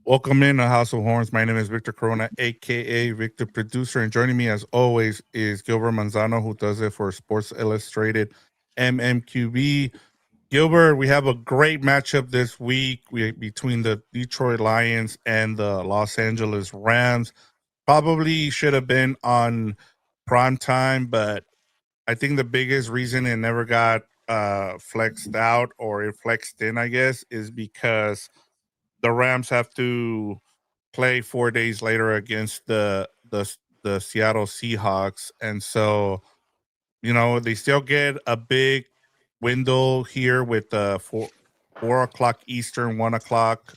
Welcome in to House of Horns. My name is Victor Corona, aka Victor Producer, and joining me as always is Gilbert Manzano, who does it for Sports Illustrated MMQB. Gilbert, we have a great matchup this week between the Detroit Lions and the Los Angeles Rams. Probably should have been on prime time, but I think the biggest reason it never got flexed out or it flexed in, I guess, is because the Rams have to play 4 days later against the Seattle Seahawks, and so they still get a big window here with the 4 o'clock Eastern, 1 o'clock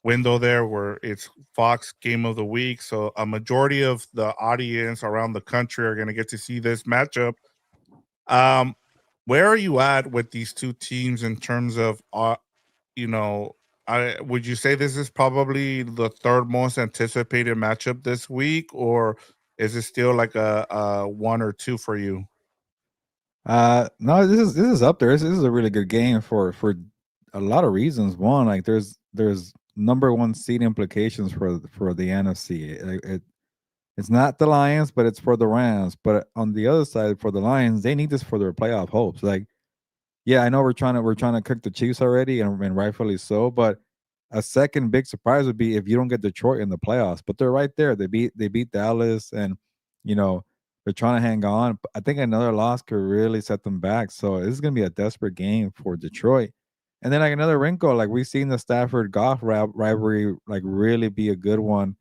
window there where it's Fox Game of the Week. So a majority of the audience around the country are going to get to see this matchup. Um, where are you at with these two teams in terms of you know, would you say this is probably the third most anticipated matchup this week, or is it still like a one or two for you? No, this is up there. This is a really good game for a lot of reasons. One, like there's number one seed implications for the NFC. It's not the Lions, but it's for the Rams. But on the other side, for the Lions, they need this for their playoff hopes. Like, yeah, I know we're trying to cook the Chiefs already, and rightfully so. But a second big surprise would be if you don't get Detroit in the playoffs. But they're right there. They beat Dallas, and you know they're trying to hang on. I think another loss could really set them back. So this is gonna be a desperate game for Detroit. And then like another wrinkle, like we've seen the Stafford Goff rivalry like really be a good one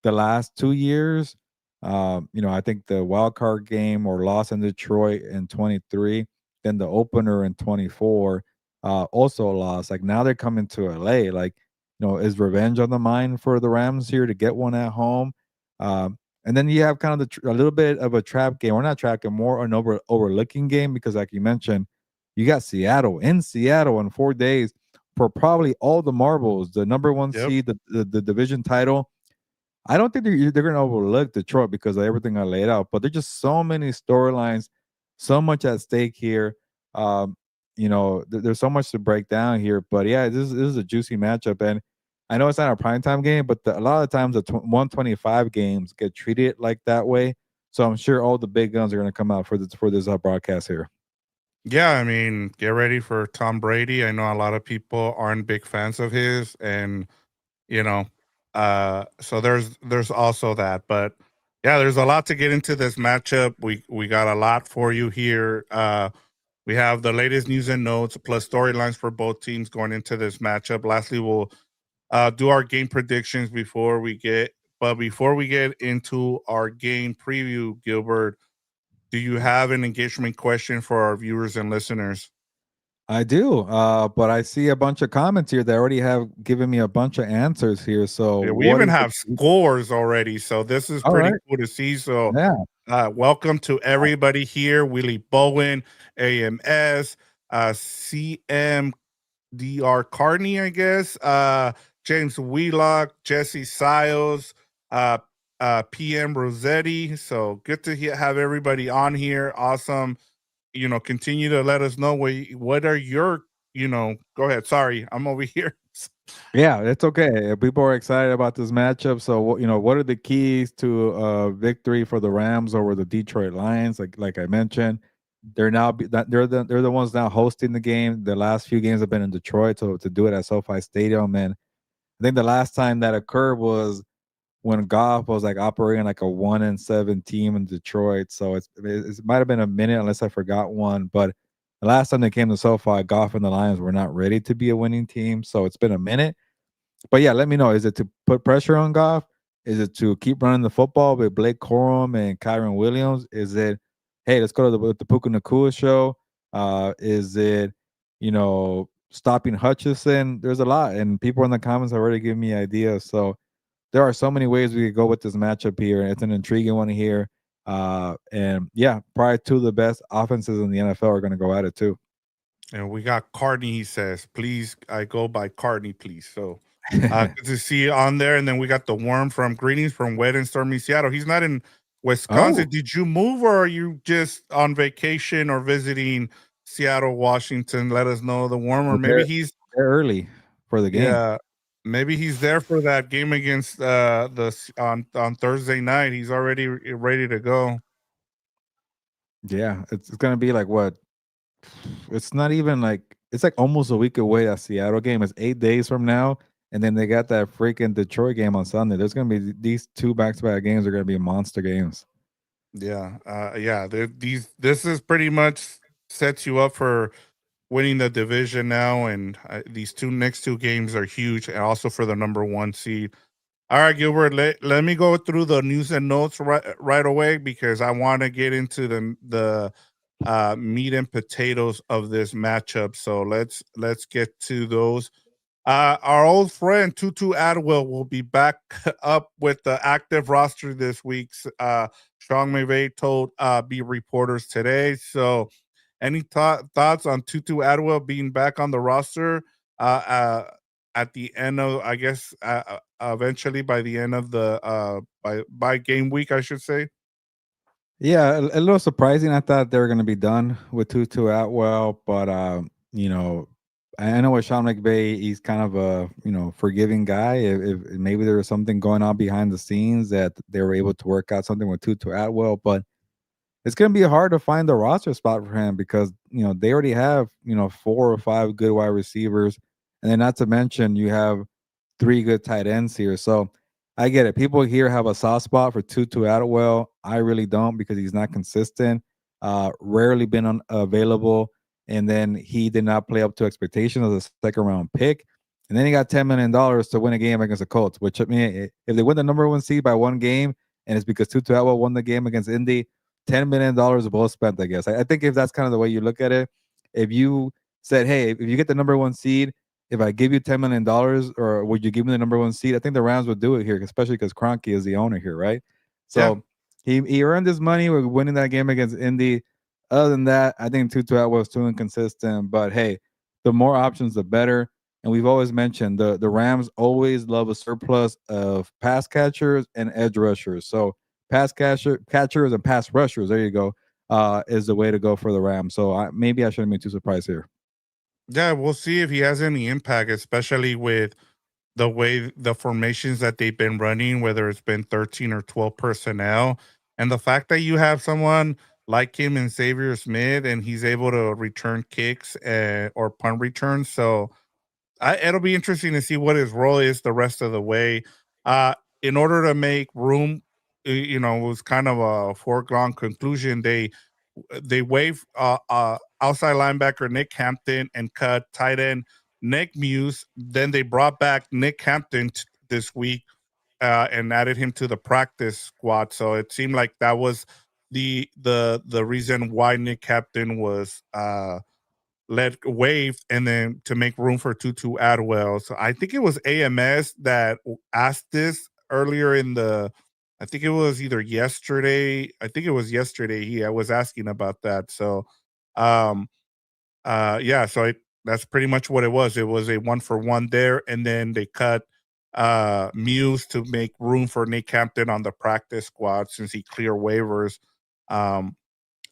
the last 2 years. I think the wild card game or loss in Detroit in 23, then the opener in 24, also a loss. Like now they're coming to LA. Like, is revenge on the mind for the Rams here to get one at home? And then you have kind of a little bit of a trap game, or not trap game, more an overlooking game because, like you mentioned, you got Seattle in 4 days for probably all the marbles, the number one Yep. seed, the division title. I don't think they're going to overlook Detroit because of everything I laid out, but there's just so many storylines, so much at stake here. There's so much to break down here, but yeah, this is a juicy matchup, and I know it's not a primetime game, but a lot of times the 125 games get treated like that way. So I'm sure all the big guns are going to come out for this broadcast here. Yeah, I mean, get ready for Tom Brady. I know a lot of people aren't big fans of his, and you know, so there's also that. But yeah, there's a lot to get into this matchup. We got a lot for you here. We have the latest news and notes plus storylines for both teams going into this matchup. Lastly, we'll do our game predictions before we get into our game preview, Gilbert, do you have an engagement question for our viewers and listeners? I do, but I see a bunch of comments here that already have given me a bunch of answers here. So Yeah, we what even is have it? scores already, so this is All pretty right, cool to see. So, yeah. welcome to everybody here. Willie Bowen, AMS, CMDR Carney, I guess. James Wheelock, Jesse Siles, uh, PM Rossetti. So good to have everybody on here. Awesome. Continue to let us know what are your, go ahead. Sorry, I'm over here. Yeah, it's okay. People are excited about this matchup. So, what are the keys to victory for the Rams over the Detroit Lions? Like I mentioned, they're the ones now hosting the game. The last few games have been in Detroit, so to do it at SoFi Stadium, and I think the last time that occurred was when Goff was like operating like a 1-7 team in Detroit. So it might have been a minute unless I forgot one, but the last time they came to SoFi, Goff and the Lions were not ready to be a winning team. So it's been a minute. But yeah, let me know. Is it to put pressure on Goff? Is it to keep running the football with Blake Corum and Kyron Williams? Is it, hey, let's go to the Puka Nakua show? Is it, stopping Hutchison? There's a lot, and people in the comments have already given me ideas. So there are so many ways we could go with this matchup here. It's an intriguing one here. And yeah, probably two of the best offenses in the NFL are going to go at it too. And we got Carney, he says, please, I go by Carney, please. So good to see you on there. And then we got the worm from Greetings from Wet and Stormy Seattle. He's not in Wisconsin. Oh, Did you move or are you just on vacation or visiting Seattle, Washington? Let us know the worm, or well, maybe he's they're early for the game. yeah. Maybe he's there for that game against on Thursday night. He's already ready to go. Yeah, it's gonna be like what? It's not even like it's like almost a week away. That Seattle game is 8 days from now, and then they got that freaking Detroit game on Sunday. There's gonna be these two back-to-back games are gonna be monster games. Yeah, yeah. This is pretty much sets you up for winning the division now, and these two next two games are huge, and also for the number one seed. All right, Gilbert. Let me go through the news and notes right away because I want to get into the meat and potatoes of this matchup. So let's get to those. Our old friend Tutu Atwell will be back up with the active roster this week. Sean McVay told B reporters today. So, any thoughts on Tutu Atwell being back on the roster at the end of, I guess, eventually by the end of the by game week, I should say. Yeah, a little surprising. I thought they were going to be done with Tutu Atwell, but you know, I know with Sean McVay, he's kind of a forgiving guy. If maybe there was something going on behind the scenes that they were able to work out something with Tutu Atwell, but it's going to be hard to find the roster spot for him because they already have 4 or 5 good wide receivers, and then not to mention you have 3 good tight ends here. So I get it. People here have a soft spot for Tutu Atwell. I really don't because he's not consistent. Rarely been available, and then he did not play up to expectations as a second round pick. And then he got $10 million to win a game against the Colts. Which, I mean, if they win the number one seed by one game, and it's because Tutu Atwell won the game against Indy, $10 million well spent. I guess. I think if that's kind of the way you look at it, if you said, "Hey, if you get the number one seed, if I give you $10 million, or would you give me the number one seed?" I think the Rams would do it here, especially because Kroenke is the owner here, right? Yeah, So he earned his money with winning that game against Indy. Other than that, I think Tutu Atwell was too inconsistent. But hey, the more options, the better. And we've always mentioned the Rams always love a surplus of pass catchers and edge rushers. So catchers and pass rushers, there you go, is the way to go for the Rams. So maybe I shouldn't be too surprised here. yeah. We'll see if he has any impact, especially with the way the formations that they've been running, whether it's been 13 or 12 personnel, and the fact that you have someone like him and Xavier Smith, and he's able to return kicks or punt returns. So it'll be interesting to see what his role is the rest of the way. Uh, in order to make room, it was kind of a foregone conclusion. They waived outside linebacker Nick Hampton and cut tight end Nick Muse. Then they brought back Nick Hampton this week and added him to the practice squad. So it seemed like that was the reason why Nick Hampton was let waived, and then to make room for Tutu Atwell. So I think it was AMS that asked this earlier in the. I think it was either yesterday. I think it was yesterday. I was asking about that. So, um, yeah. So that's pretty much what it was. It was a one for one there, and then they cut Muse to make room for Nick Hampton on the practice squad since he cleared waivers. Um,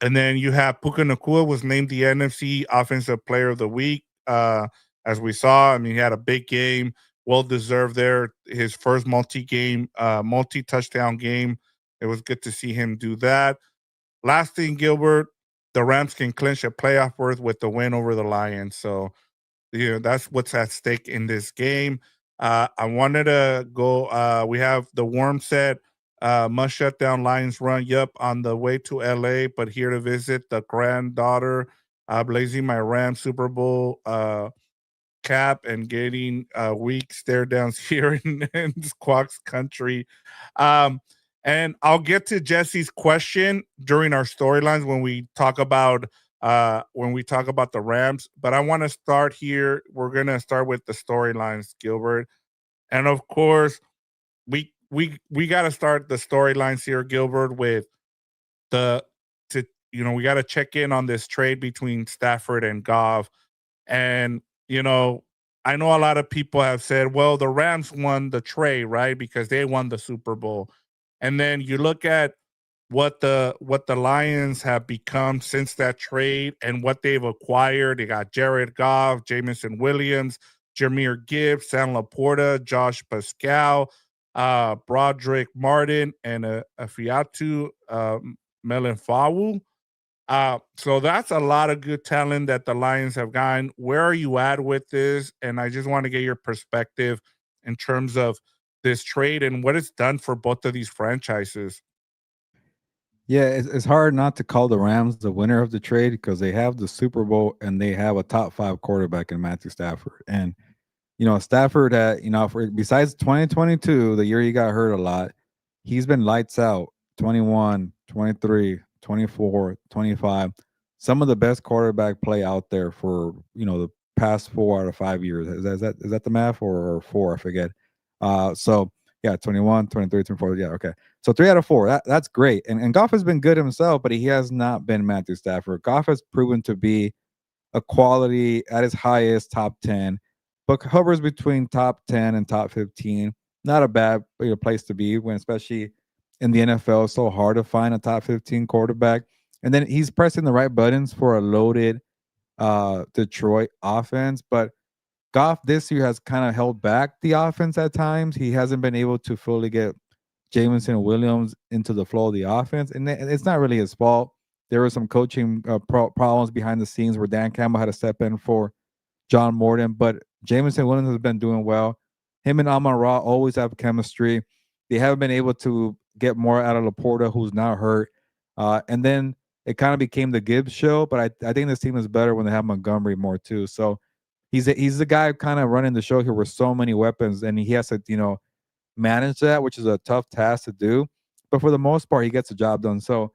and then you have Puka Nakua was named the NFC Offensive Player of the Week. As we saw, I mean, he had a big game, well deserved there. His first multi touchdown game. It was good to see him do that. Last thing, Gilbert, the Rams can clinch a playoff berth with the win over the Lions. So that's what's at stake in this game. I wanted to go. We have the warm set. Must shut down Lions run. Yup, on the way to LA, but here to visit the granddaughter. Blazing my Rams Super Bowl cap and getting weak stare downs here in Squawks country. Um, and I'll get to Jesse's question during our storylines when we talk about the Rams. But I want to start here. We're gonna start with the storylines, Gilbert, and of course we got to start the storylines here, Gilbert, with the to we got to check in on this trade between Stafford and Goff. And, I know a lot of people have said, well, the Rams won the trade, right? Because they won the Super Bowl. And then you look at what the Lions have become since that trade and what they've acquired. They got Jared Goff, Jamison Williams. Jameer Gibbs, Sam Laporta, Josh Pascal, Broderick Martin, and Afiatu Melenfawu. So that's a lot of good talent that the Lions have gotten. Where are you at with this? And I just want to get your perspective in terms of this trade and what it's done for both of these franchises. Yeah, it's hard not to call the Rams the winner of the trade because they have the Super Bowl and they have a top five quarterback in Matthew Stafford. And Stafford had, besides 2022, the year he got hurt a lot, he's been lights out 21, 23, 24, 25. Some of the best quarterback play out there for, the past 4 out of 5 years. Is that the math or four? I forget. So yeah, 21, 23, 24. Yeah, okay. So 3 out of 4. That's great. And Goff has been good himself, but he has not been Matthew Stafford. Goff has proven to be a quality at his highest top 10, but hovers between top 10 and top 15. Not a bad place to be when, especially in the NFL, it's so hard to find a top 15 quarterback. And then he's pressing the right buttons for a loaded Detroit offense. But Goff this year has kind of held back the offense at times. He hasn't been able to fully get Jameson Williams into the flow of the offense. And it's not really his fault. There were some coaching problems behind the scenes where Dan Campbell had to step in for John Morton, but Jameson Williams has been doing well. Him and Amon Ra always have chemistry. They haven't been able to get more out of Laporta, who's now hurt. And then it kind of became the Gibbs show, but I think this team is better when they have Montgomery more too. So he's the guy kind of running the show here with so many weapons, and he has to manage that, which is a tough task to do. But for the most part, he gets the job done. So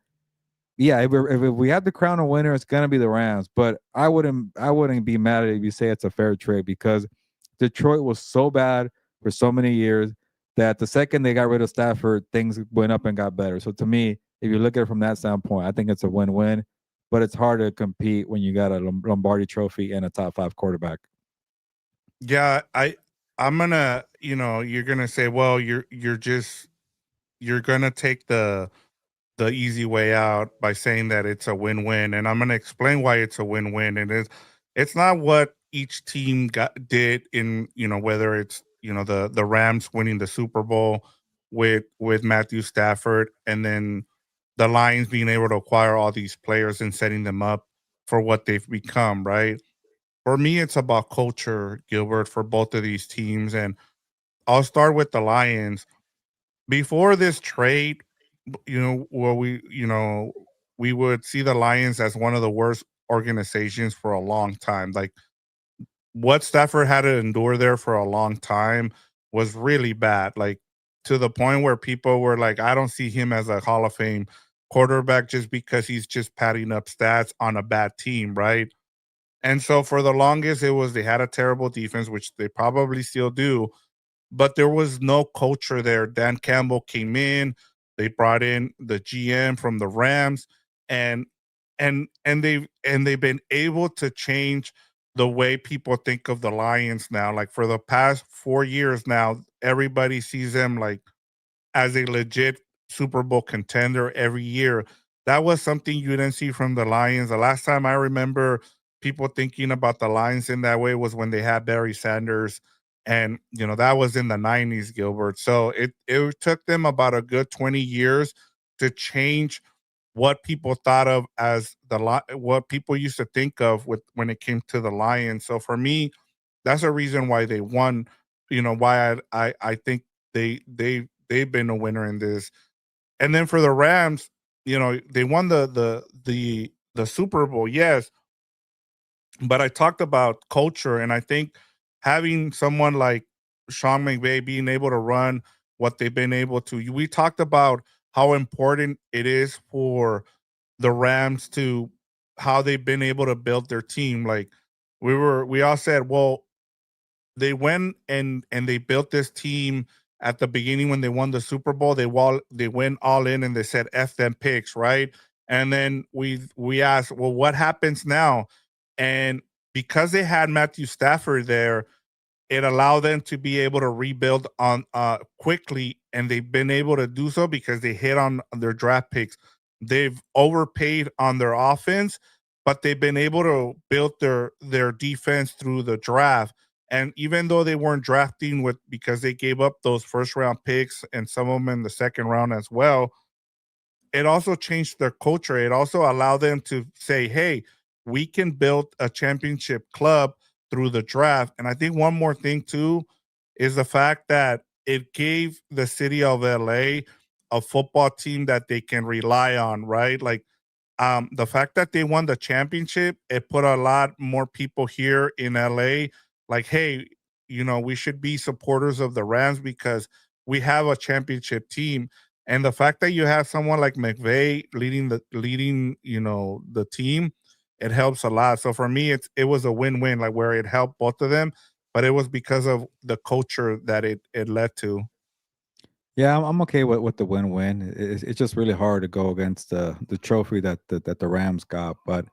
yeah, if we have to crown a winner, it's gonna be the Rams. But I wouldn't be mad at it if you say it's a fair trade because Detroit was so bad for so many years that the second they got rid of Stafford, things went up and got better. So to me, if you look at it from that standpoint, I think it's a win-win. But it's hard to compete when you got a Lombardi Trophy and a top five quarterback. Yeah, I'm gonna, you're gonna say, well, you're gonna take the easy way out by saying that it's a win-win, and I'm gonna explain why it's a win-win. And it's not what each team did in, whether it's, the Rams winning the Super Bowl with Matthew Stafford, and then the Lions being able to acquire all these players and setting them up for what they've become, right? For me, it's about culture, Gilbert, for both of these teams. And I'll start with the Lions. Before this trade, where we would see the Lions as one of the worst organizations for a long time. Like what Stafford had to endure there for a long time was really bad. Like to the point where people were like, I don't see him as a Hall of Fame quarterback just because he's just padding up stats on a bad team, right? And so for the longest, it was they had a terrible defense, which they probably still do, but there was no culture there. Dan Campbell came in, they brought in the GM from the Rams, and they've been able to change the way people think of the Lions now. Like for the past 4 years now, everybody sees them like as a legit Super Bowl contender every year. That was something you didn't see from the Lions. The last time I remember people thinking about the Lions in that way was when they had Barry Sanders, and that was in the 90s, Gilbert. So it took them about a good 20 years to change what people thought of as what people used to think of with when it came to the Lions. So for me, that's a reason why they won. Why I think they've been a winner in this. And then for the Rams, they won the Super Bowl, yes. But I talked about culture, and I think having someone like Sean McVay being able to run what they've been able to. We talked about how important it is for the Rams to how they've been able to build their team. Like we all said, well, they went and they built this team at the beginning when they won the Super Bowl. They went all in and they said F them picks, right? And then we asked, well, what happens now? And because they had Matthew Stafford there, it allowed them to be able to rebuild on quickly, and they've been able to do so because they hit on their draft picks. They've overpaid on their offense, but they've been able to build their defense through the draft. And even though they weren't drafting with because they gave up those first round picks and some of them in the second round as well, it also changed their culture. It also allowed them to say, hey, we can build a championship club through the draft. And I think one more thing, too, is the fact that it gave the city of LA a football team that they can rely on, right? Like the fact that they won the championship, it put a lot more people here in LA like, hey, we should be supporters of the Rams because we have a championship team. And the fact that you have someone like McVay leading the team, it helps a lot. So for me, it was a win-win, like where it helped both of them, but it was because of the culture that it led to. Yeah, I'm okay with the win-win. It's just really hard to go against the trophy that the Rams got. But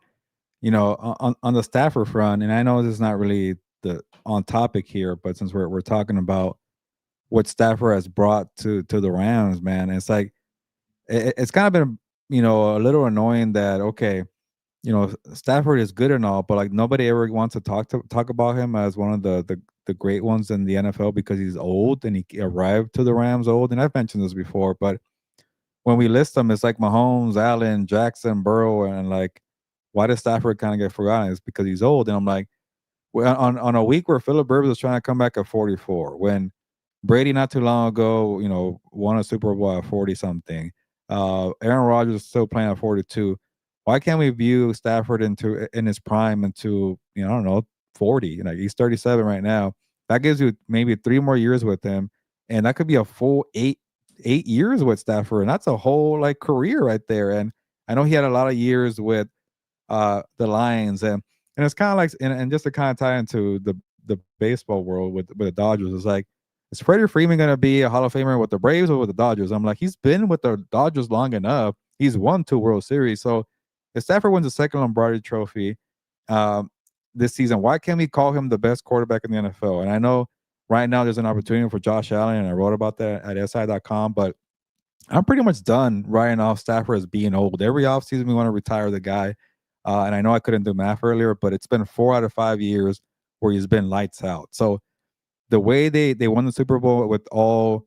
on the Stafford front, and I know this is not really the on topic here, but since we're talking about what Stafford has brought to the Rams, man, it's like it's kind of been a little annoying that okay, Stafford is good and all, but like nobody ever wants to talk about him as one of the great ones in the NFL because he's old and he arrived to the Rams old. And I've mentioned this before, but when we list them, it's like Mahomes, Allen, Jackson, Burrow, and like why does Stafford kind of get forgotten? It's because he's old. And I'm like, well, on a week where Philip Rivers was trying to come back at 44, when Brady not too long ago, won a Super Bowl at 40 something. Aaron Rodgers is still playing at 42. Why can't we view Stafford in his prime into I don't know 40? Like he's 37 right now. That gives you maybe 3 more years with him, and that could be a full eight years with Stafford, and that's a whole like career right there. And I know he had a lot of years with the Lions, and it's kind of like and just to kind of tie into the baseball world with the Dodgers, it's like is Freddie Freeman going to be a Hall of Famer with the Braves or with the Dodgers? I'm like, he's been with the Dodgers long enough. He's won 2 World Series. So if Stafford wins the second Lombardi Trophy um, this season, why can't we call him the best quarterback in the NFL? And I know right now there's an opportunity for Josh Allen, and I wrote about that at SI.com, but I'm pretty much done writing off Stafford as being old. Every offseason, we want to retire the guy. And I know I couldn't do math earlier, but it's been 4 out of 5 years where he's been lights out. So the way they won the Super Bowl with all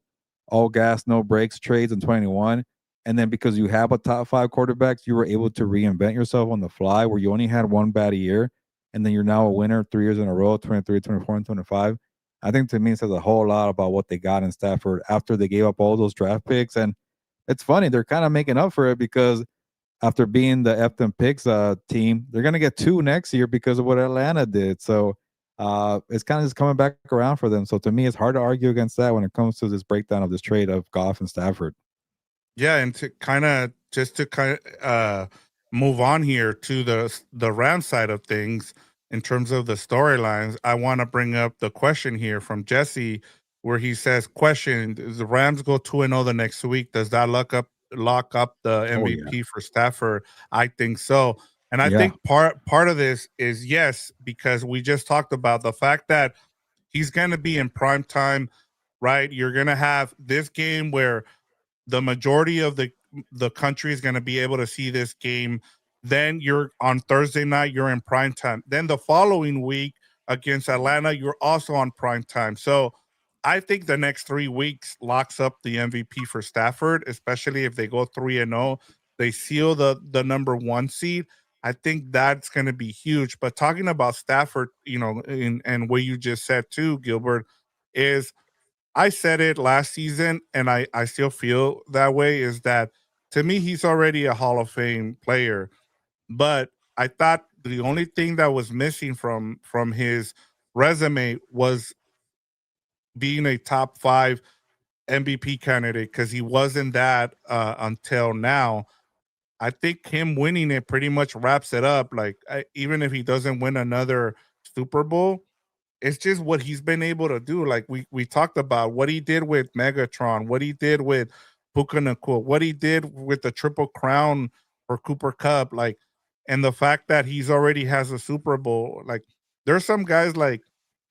gas, no brakes trades in 21, and then because you have a top five quarterbacks, you were able to reinvent yourself on the fly where you only had one bad year, and then you're now a winner 3 years in a row, 23, 24, and 25. I think to me it says a whole lot about what they got in Stafford after they gave up all those draft picks. And it's funny, they're kind of making up for it because after being the Epton Picks team, they're gonna get two next year because of what Atlanta did. So it's kind of just coming back around for them. So to me, it's hard to argue against that when it comes to this breakdown of this trade of Goff and Stafford. Yeah, and to kind of move on here to the Ram side of things in terms of the storylines, I want to bring up the question here from Jesse, where he says, "Question: Does the Rams go 2-0 the next week? Does that lock up the Oh yeah, MVP for Stafford?" I think so, and I yeah. think part of this is yes, because we just talked about the fact that he's going to be in prime time, right? You're going to have this game where the majority of the country is going to be able to see this game. Then you're on Thursday night, you're in prime time. Then the following week against Atlanta, you're also on prime time. So I think the next 3 weeks locks up the MVP for Stafford, especially if they go 3-0. They seal the number one seed. I think that's going to be huge. But talking about Stafford, and what you just said too, Gilbert, is I said it last season, and I still feel that way. Is that to me, he's already a Hall of Fame player, but I thought the only thing that was missing from his resume was being a top five MVP candidate because he wasn't that until now. I think him winning it pretty much wraps it up. Like even if he doesn't win another Super Bowl, it's just what he's been able to do. Like we talked about what he did with Megatron, what he did with Puka Nakua, what he did with the Triple Crown for Cooper Cup, like, and the fact that he's already has a Super Bowl. Like, there's some guys like,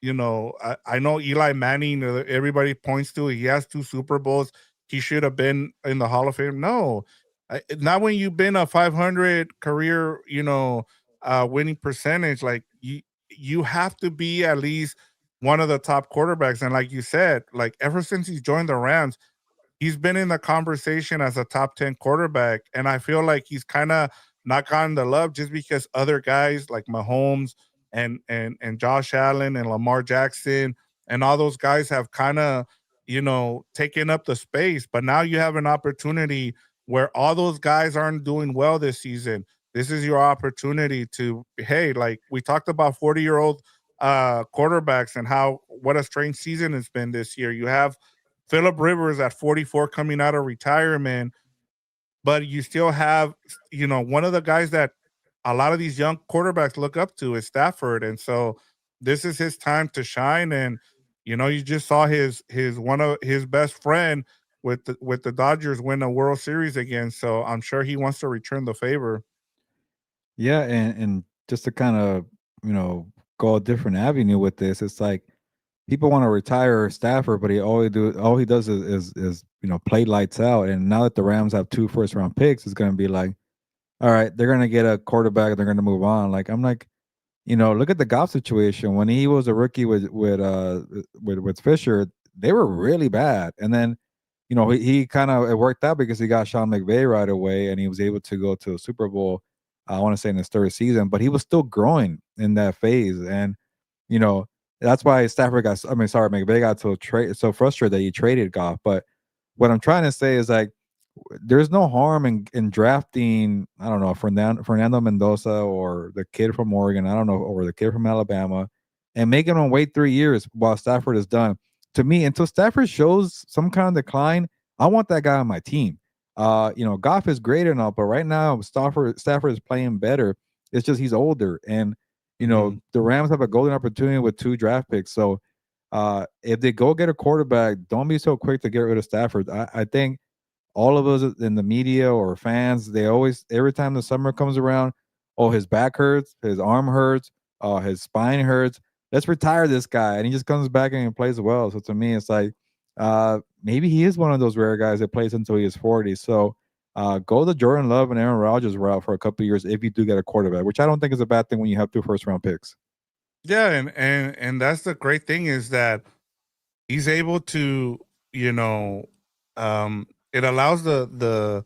I know Eli Manning. Everybody points to he has two Super Bowls. He should have been in the Hall of Fame. No, not when you've been a 500 career, winning percentage. Like you have to be at least one of the top quarterbacks. And like you said, like ever since he's joined the Rams, he's been in the conversation as a top 10 quarterback. And I feel like he's kind of not gotten the love just because other guys like Mahomes and Josh Allen and Lamar Jackson and all those guys have kind of, taken up the space. But now you have an opportunity where all those guys aren't doing well this season. This is your opportunity to, hey, like we talked about 40-year-old quarterbacks and how what a strange season it's been this year. You have Philip Rivers at 44 coming out of retirement, but you still have, one of the guys that a lot of these young quarterbacks look up to is Stafford. And so this is his time to shine. And, you just saw his one of his best friend with the Dodgers win a World Series again. So I'm sure he wants to return the favor. Yeah, and just to kind of go a different avenue with this, it's like people want to retire Stafford, but all he does is play lights out. And now that the Rams have 2 first-round picks, it's going to be like, all right, they're going to get a quarterback, they're going to move on. Like I'm like, look at the Goff situation when he was a rookie with Fisher. They were really bad, and then he kind of it worked out because he got Sean McVay right away, and he was able to go to a Super Bowl. I want to say in his third season, but he was still growing in that phase, and you know that's why Stafford got. I mean, sorry, McVay got so frustrated that he traded Goff. But what I'm trying to say is like there's no harm in drafting, I don't know, Fernando Mendoza or the kid from Oregon, I don't know, or the kid from Alabama, and making them wait 3 years while Stafford is done. To me, until Stafford shows some kind of decline, I want that guy on my team. Goff is great and all, but right now Stafford is playing better. It's just he's older, and Mhm. the Rams have a golden opportunity with 2 draft picks. So if they go get a quarterback, don't be so quick to get rid of Stafford. I think all of us in the media or fans, they always every time the summer comes around, oh, his back hurts, his arm hurts, his spine hurts. Let's retire this guy, and he just comes back and he plays well. So to me, it's like maybe he is one of those rare guys that plays until he is 40. So go the Jordan Love and Aaron Rodgers route for a couple of years if you do get a quarterback, which I don't think is a bad thing when you have 2 first-round picks. Yeah, and that's the great thing is that he's able to, you know, it allows the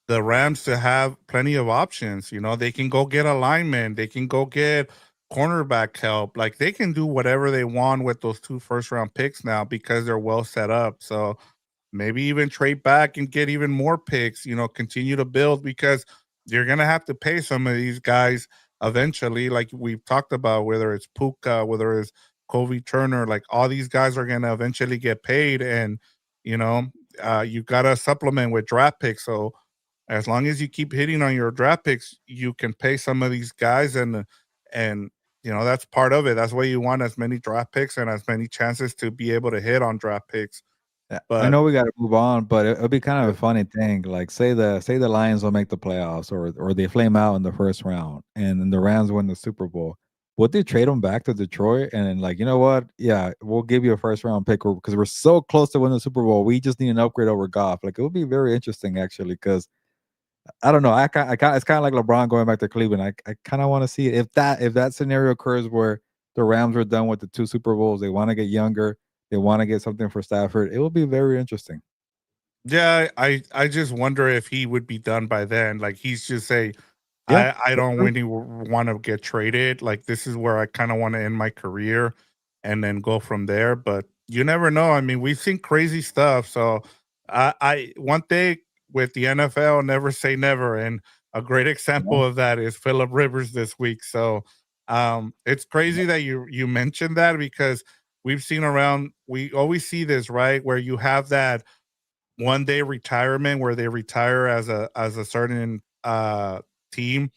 Rams to have plenty of options. They can go get a lineman, they can go get cornerback help. Like they can do whatever they want with those 2 first-round picks now because they're well set up. So maybe even trade back and get even more picks, continue to build because you're going to have to pay some of these guys eventually, like we've talked about, whether it's Puka, whether it's Covey Turner, like all these guys are going to eventually get paid. And, you know, you got to supplement with draft picks. So as long as you keep hitting on your draft picks, you can pay some of these guys. And, that's part of it. That's why you want as many draft picks and as many chances to be able to hit on draft picks. Yeah, I But know we got to move on, but it'll be kind of a funny thing. Like, say the Lions will make the playoffs, or they flame out in the first round, and then the Rams win the Super Bowl. Would they trade them back to Detroit and then, like, you know what? Yeah, we'll give you a first round pick because we're so close to winning the Super Bowl. We just need an upgrade over Goff. Like, it would be very interesting actually, because I don't know. It's kind of like LeBron going back to Cleveland. I kind of want to see it. If that scenario occurs where the Rams are done with the 2 Super Bowls, they want to get younger, they want to get something for Stafford. It will be very interesting. yeah, I just wonder if he would be done by then. Like he's just say, Yeah, I that's don't true. really want to get traded. Like this is where I kind of want to end my career and then go from there. But you never know. I mean, we've seen crazy stuff. So I one thing with the NFL, never say never. And a great Yeah, example of that is Philip Rivers this week. So it's yeah. crazy that you mentioned that because we've seen around. We always see this right where you have that 1 day retirement where they retire as a certain team.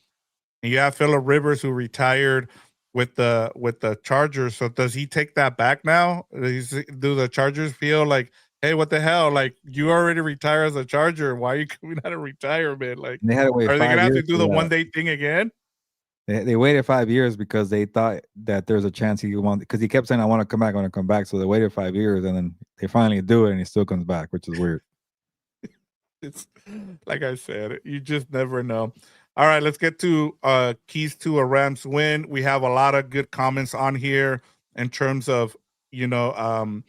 And you have Philip Rivers who retired with the Chargers. So does he take that back now? Do the Chargers feel like, hey, what the hell? Like you already retire as a Charger. Why are you coming out of retirement? Like, And they had to wait are they gonna five have years to do for the that. 1 day thing again? They waited 5 years because they thought that there's a chance he want because he kept saying, "I want to come back, I want to come back." So they waited 5 years, and then they finally do it, and he still comes back, which is weird. It's like I said, you just never know. All right, let's get to keys to a Rams win. We have a lot of good comments on here in terms of you know,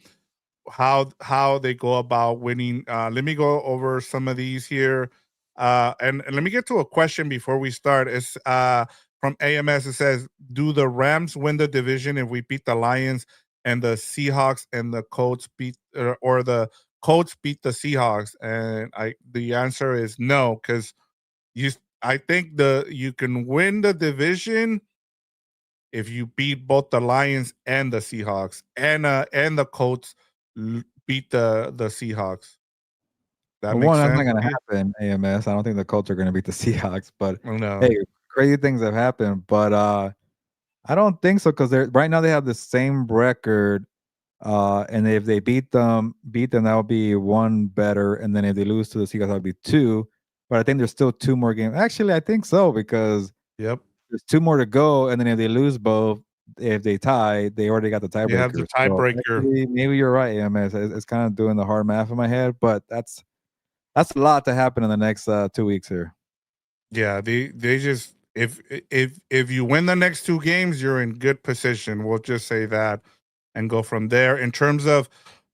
how they go about winning. Let me go over some of these here. And let me get to a question before we start. It's from AMS. It says, "Do the Rams win the division if we beat the Lions and the Seahawks and the Colts beat, or the Colts beat the Seahawks?" And the answer is no, because you. I think you can win the division if you beat both the Lions and the Seahawks, and the Colts beat the Seahawks. That Well, makes one, that's not sense going to to you? happen. AMS. I don't think the Colts are going to beat the Seahawks. But Oh, no. hey, crazy things have happened. But I don't think so because they're right now they have the same record. And if they beat them, that would be one better. And then if they lose to the Seahawks, that would be two. But I think there's still two more games. Actually, I think so because Yep. there's two more to go. And then if they lose both, if they tie, they already got the They have the tiebreaker. So tiebreaker. maybe you're right, AMS. It's kind of doing the hard math in my head, but that's a lot to happen in the next 2 weeks here. Yeah, they just, if you win the next two games, you're in good position. We'll just say that and go from there. In terms of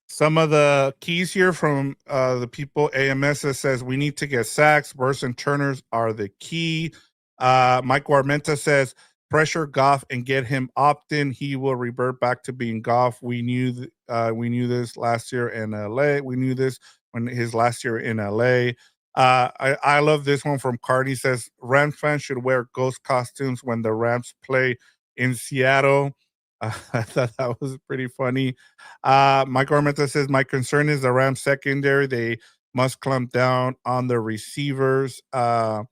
some of the keys here from the people, AMS says we need to get sacks. Burst and Turners are the key. Mike Armenta says pressure Goff and get him opt-in. He will revert back to being Goff. We knew this last year in LA. We knew this when his last year in LA. I love this one from Cardi. Says Rams fans should wear ghost costumes when the Rams play in Seattle. I thought that was pretty funny. Mike Armenta says my concern is the Rams secondary. They must clamp down on the receivers. The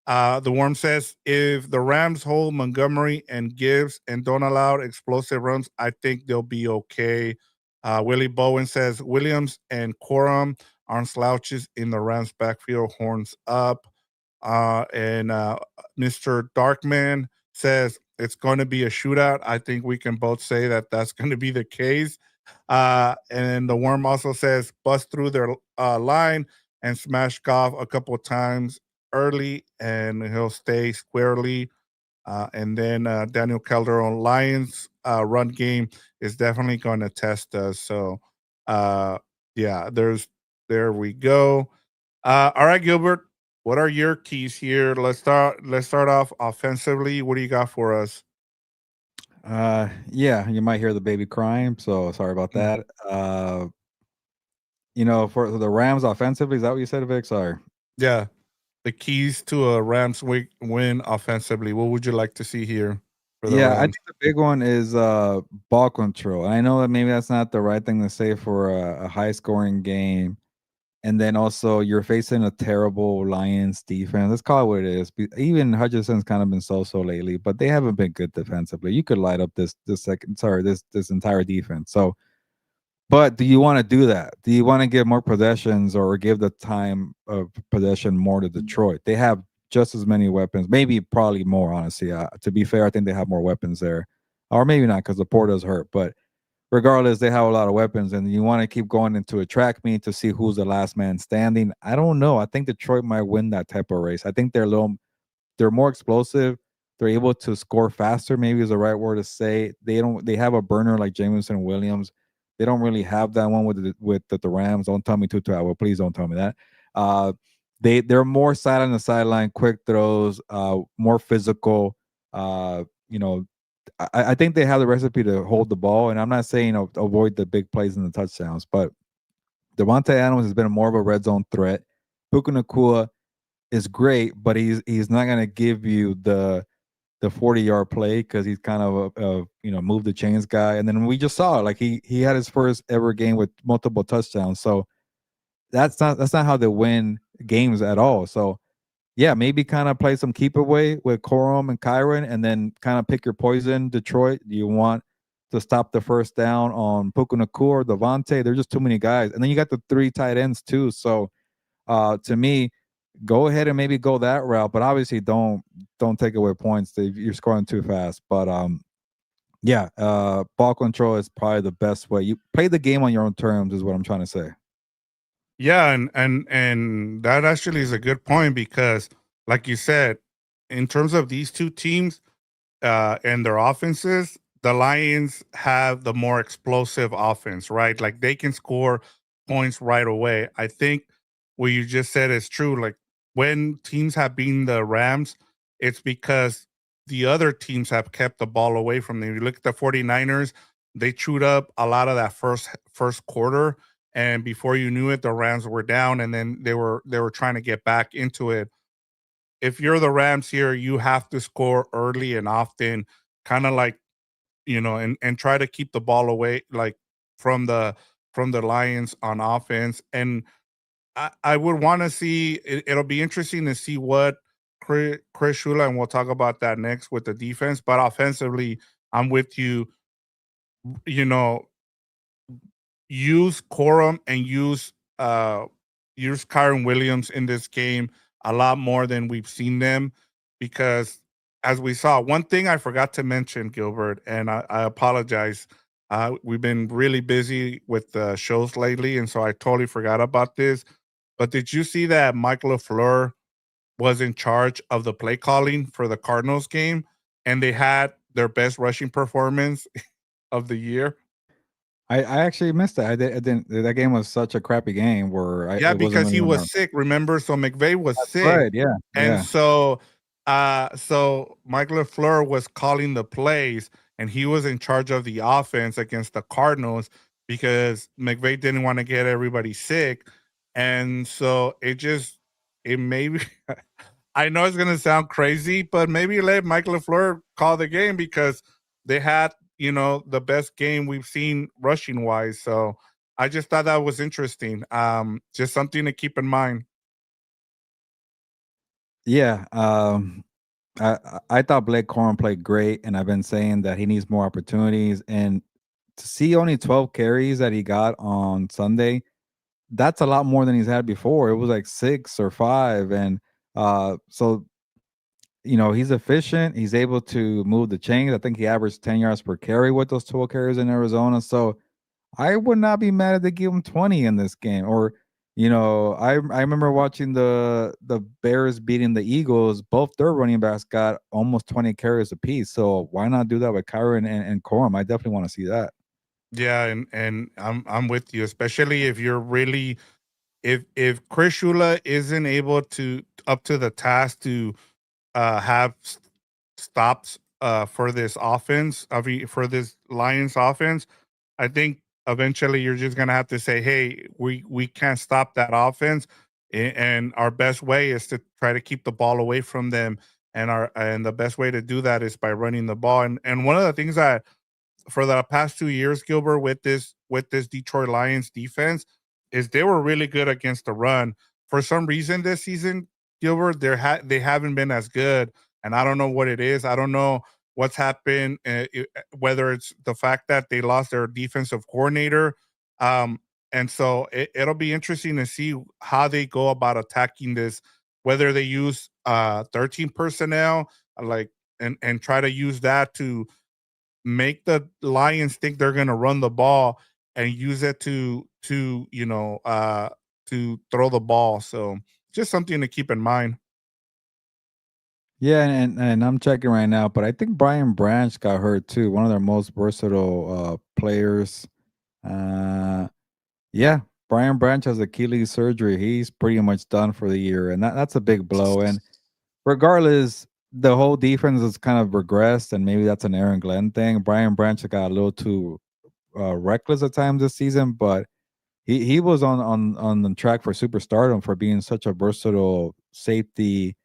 Worm says if the Rams hold Montgomery and Gibbs and don't allow explosive runs, I think they'll be okay. Willie Bowen says Williams and Corum aren't slouches in the Rams backfield, horns up. And Mr. Darkman says it's going to be a shootout. I think we can both say that that's going to be the case. And the Worm also says bust through their line and smash Goff a couple of times early, and he'll stay squarely. And then Daniel Calderon Lions run game is definitely going to test us. So, yeah, there we go. All right, Gilbert. What are your keys here? Let's start off offensively. What do you got for us? Yeah, you might hear the baby crying, so sorry about Mm. that. For the Rams offensively, is that what you said, Vic? Sorry. Yeah, the keys to a Rams win offensively. What would you like to see here for the Yeah, I Rams? think the big one is ball control. I know that maybe that's not the right thing to say for a high scoring game. And then also you're facing a terrible Lions defense. Let's call it what it is. Even Hutchinson's kind of been so lately, but they haven't been good defensively. You could light up this entire defense. So, but do you want to do that? Do you want to give more possessions or give the time of possession more to Detroit? They have just as many weapons, maybe probably more. Honestly, to be fair, I think they have more weapons there, or maybe not because the porters hurt. But regardless, they have a lot of weapons, and you want to keep going into a track meet to see who's the last man standing. I don't know. I think Detroit might win that type of race. I think they're more explosive. They're able to score faster, maybe is the right word to say. They have a burner like Jameson Williams. They don't really have that one with the Rams. Don't tell me Well, please don't tell me that. Uh, they're more side on the sideline, quick throws, more physical. You know, I think they have the recipe to hold the ball, and I'm not saying avoid the big plays and the touchdowns, but Devontae Adams has been more of a red zone threat. Puka Nacua is great, but he's not going to give you the 40-yard play because he's kind of a move the chains guy. And then we just saw like he had his first ever game with multiple touchdowns. So that's not how they win games at all. So yeah, maybe kind of play some keep away with Corum and Kyron, and then kind of pick your poison. Detroit, do you want to stop the first down on Puka Nacua or Devontae? There's just too many guys, and then you got the three tight ends too. So to me, go ahead and maybe go that route, but obviously don't take away points if you're scoring too fast. But yeah, ball control is probably the best way. You play the game on your own terms, is what I'm trying to say. Yeah, and that actually is a good point because, like you said, in terms of these two teams and their offenses, the Lions have the more explosive offense, right? Like they can score points right away. I think what you just said is true. Like when teams have beaten the Rams, it's because the other teams have kept the ball away from them. You look at the 49ers, they chewed up a lot of that first quarter. And before you knew it, the Rams were down and then they were trying to get back into it. If you're the Rams here, you have to score early and often, kind of like, and try to keep the ball away, like from the Lions on offense. And I would want to see it'll be interesting to see what Chris Shula, and we'll talk about that next with the defense. But offensively, I'm with you. You know, use Corum and use Kyron Williams in this game a lot more than we've seen them, because as we saw, one thing I forgot to mention, Gilbert, and I apologize. We've been really busy with the shows lately, and so I totally forgot about this. But did you see that Mike LaFleur was in charge of the play calling for the Cardinals game, and they had their best rushing performance of the year? I actually missed that. I didn't. That game was such a crappy game where Yeah, it wasn't because really he even. was sick, remember? So McVay was That's sick. right. Yeah. And Yeah. so Mike LaFleur was calling the plays, and he was in charge of the offense against the Cardinals because McVay didn't want to get everybody sick. And so it maybe I know it's gonna sound crazy, but maybe let Mike LaFleur call the game because they had, the best game we've seen rushing wise. So I just thought that was interesting. Just something to keep in mind. Yeah. I thought Blake Corum played great, and I've been saying that he needs more opportunities. And to see only 12 carries that he got on Sunday, that's a lot more than he's had before. It was like 6 or 5, and so he's efficient. He's able to move the chains. I think he averaged 10 yards per carry with those 12 carries in Arizona. So I would not be mad if they give him 20 in this game. Or, I remember watching the Bears beating the Eagles. Both their running backs got almost 20 carries apiece. So why not do that with Kyron and Corum? I definitely want to see that. Yeah, and I'm with you, especially if you're really, if Chris Shula isn't able to up to the task to have stops for this offense, for this Lions offense. I think eventually you're just gonna have to say, "Hey, we can't stop that offense, and our best way is to try to keep the ball away from them, and the best way to do that is by running the ball." And one of the things that for the past 2 years, Gilbert, with this Detroit Lions defense, is they were really good against the run. For some reason this season, Gilbert, they haven't been as good, and I don't know what it is. I don't know what's happened, whether it's the fact that they lost their defensive coordinator, um, and so it'll be interesting to see how they go about attacking this. Whether they use 13 personnel, like, and try to use that to make the Lions think they're going to run the ball and use it to throw the ball. So just something to keep in mind. Yeah, and I'm checking right now, but I think Brian Branch got hurt too. One of their most versatile players. Uh, yeah, Brian Branch has Achilles surgery. He's pretty much done for the year, and that's a big blow. And regardless, the whole defense has kind of regressed, and maybe that's an Aaron Glenn thing. Brian Branch got a little too reckless at times this season, but he was on the track for superstardom for being such a versatile safety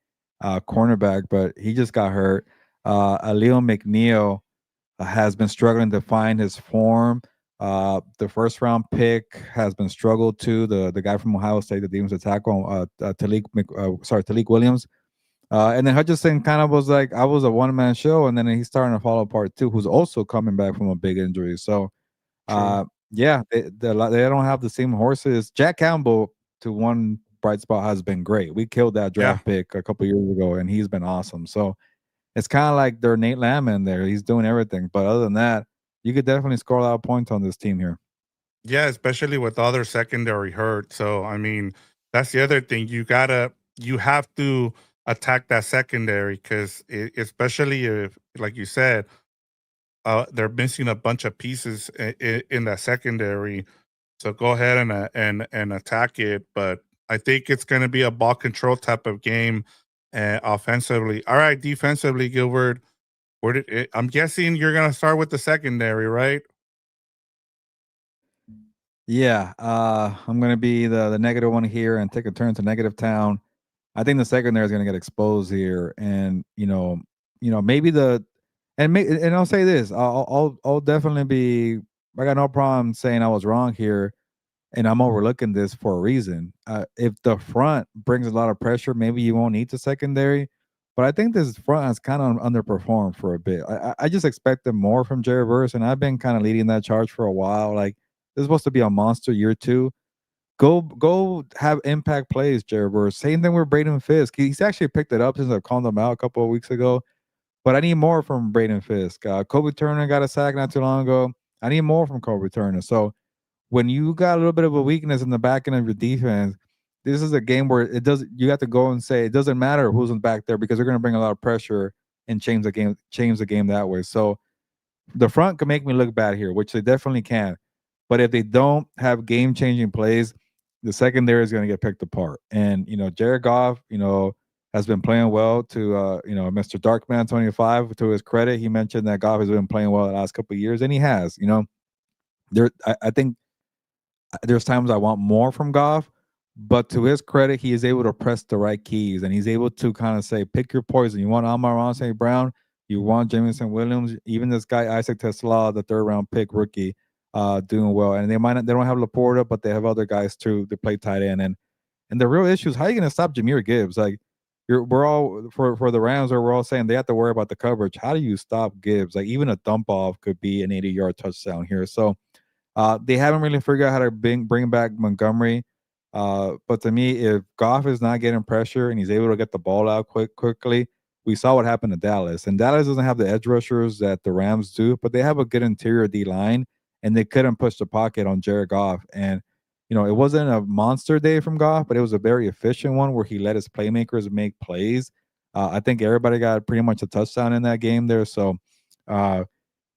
cornerback, but he just got hurt. Aleo McNeil has been struggling to find his form. The first round pick has been struggled too. The guy from Ohio State, the defensive tackle, Talik Williams. And then Hutchinson kind of was like, I was a one man show, and then he's starting to fall apart too. Who's also coming back from a big injury. So True. yeah, they don't have the same horses. Jack Campbell, to one bright spot, has been great. We killed that Yeah. draft pick a couple years ago, and he's been awesome. So it's kind of like their Nate Lamb in there. He's doing everything. But other than that, you could definitely score a lot of points on this team here. Yeah, especially with other secondary hurt. So I mean, that's the other thing. You have to attack that secondary because especially if, like you said, they're missing a bunch of pieces in that secondary. So go ahead and attack it. But I think it's going to be a ball control type of game, offensively. All right, defensively, Gilbert. I'm guessing you're going to start with the secondary, right? Yeah, I'm gonna be the negative one here and take a turn to negative town. I think the secondary is gonna get exposed here, and maybe and I'll say this, I'll definitely be. I got no problem saying I was wrong here, and I'm overlooking this for a reason. If the front brings a lot of pressure, maybe you won't need the secondary. But I think this front has kind of underperformed for a bit. I just expected more from Jerry Verse, and I've been kind of leading that charge for a while. Like this is supposed to be a monster year two. Go have impact plays, Jerry Verse. Same thing with Braden Fisk. He's actually picked it up since I called him out a couple of weeks ago. But I need more from Braden Fisk. Kobe Turner got a sack not too long ago. I need more from Kobe Turner. So when you got a little bit of a weakness in the back end of your defense, this is a game where it does. You have to go and say it doesn't matter who's in back there because they're going to bring a lot of pressure and change the game that way. So the front can make me look bad here, which they definitely can. But if they don't have game changing plays, the secondary is going to get picked apart. And Jared Goff, has been playing well. To Mr. Darkman 25, to his credit, he mentioned that Goff has been playing well the last couple of years, and he has. I think there's times I want more from Goff, but to his credit, he is able to press the right keys and he's able to kind of say, pick your poison. You want Amon St. Brown, you want Jameson Williams, even this guy Isaac Tesla, the third round pick rookie, doing well. And they don't have Laporta, but they have other guys too to play tight end. And the real issue is how are you going to stop Jameer Gibbs? Like we're all for the Rams, or we're all saying they have to worry about the coverage. How do you stop Gibbs? Like even a dump off could be an 80-yard touchdown here. So they haven't really figured out how to bring back Montgomery. But to me, if Goff is not getting pressure and he's able to get the ball out quickly, we saw what happened to Dallas. And Dallas doesn't have the edge rushers that the Rams do, but they have a good interior D line, and they couldn't push the pocket on Jared Goff. And it wasn't a monster day from Goff, but it was a very efficient one where he let his playmakers make plays. I think everybody got pretty much a touchdown in that game there. So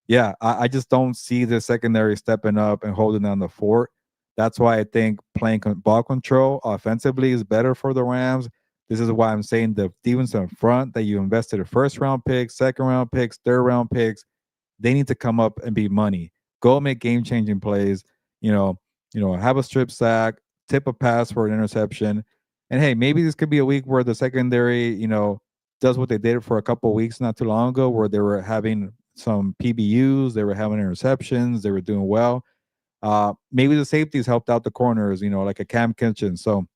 yeah, I just don't see the secondary stepping up and holding down the fort. That's why I think playing ball control offensively is better for the Rams. This is why I'm saying the defense in front that you invested in first round picks, second round picks, third round picks, they need to come up and be money. Go make game changing plays. Have a strip sack, tip a pass for an interception, and hey, maybe this could be a week where the secondary, does what they did for a couple of weeks not too long ago, where they were having some PBUs, they were having interceptions, they were doing well. Maybe the safeties helped out the corners, like a Cam Kitchen. So